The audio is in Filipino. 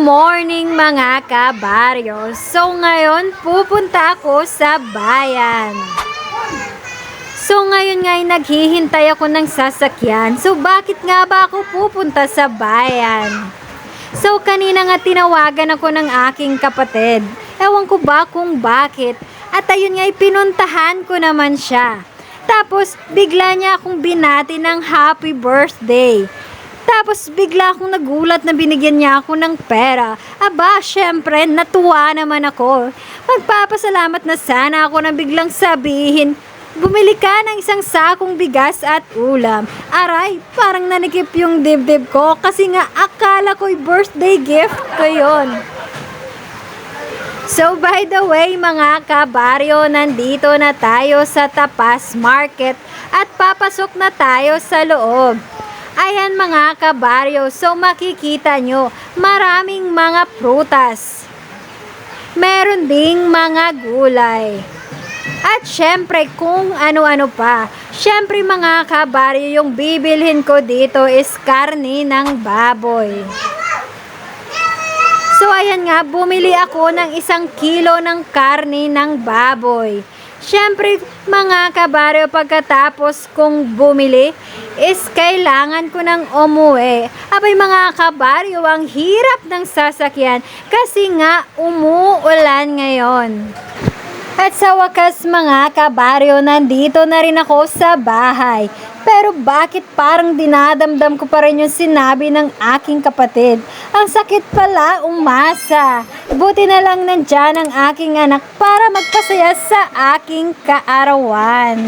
morning mga kabaryo. So ngayon pupunta ako sa bayan. So ngayon nga ay naghihintay ako ng sasakyan. So bakit nga ba ako pupunta sa bayan? So kanina nga tinawagan ako ng aking kapatid. Ewan ko ba kung bakit. At ayun nga ay pinuntahan ko naman siya. Tapos bigla niya akong binati ng happy birthday. Tapos bigla akong nagulat na binigyan niya ako ng pera. Aba, syempre, natuwa naman ako. Magpapasalamat na sana ako na biglang sabihin, bumili ka ng isang sakong bigas at ulam. Aray, parang nanikip yung dibdib ko kasi nga akala ko'y birthday gift ko yun. So by the way mga kabaryo, nandito na tayo sa Tapas Market at papasok na tayo sa loob. Ayan mga kabaryo, so makikita nyo, maraming mga prutas. Meron ding mga gulay. At syempre kung ano-ano pa. Syempre mga kabaryo, yung bibilhin ko dito is karne ng baboy. So ayan nga, bumili ako ng 1 kilo ng karne ng baboy. Syempre mga kabaryo, pagkatapos kong bumili is kailangan ko nang umuwi. Abay mga kabaryo, ang hirap ng sasakyan kasi nga umuulan ngayon. At sa wakas mga kabaryo, nandito na rin ako sa bahay. Pero bakit parang dinadamdam ko pa rin yung sinabi ng aking kapatid? Ang sakit pala umasa. Buti na lang nandyan ang aking anak para magpasaya sa aking kaarawan.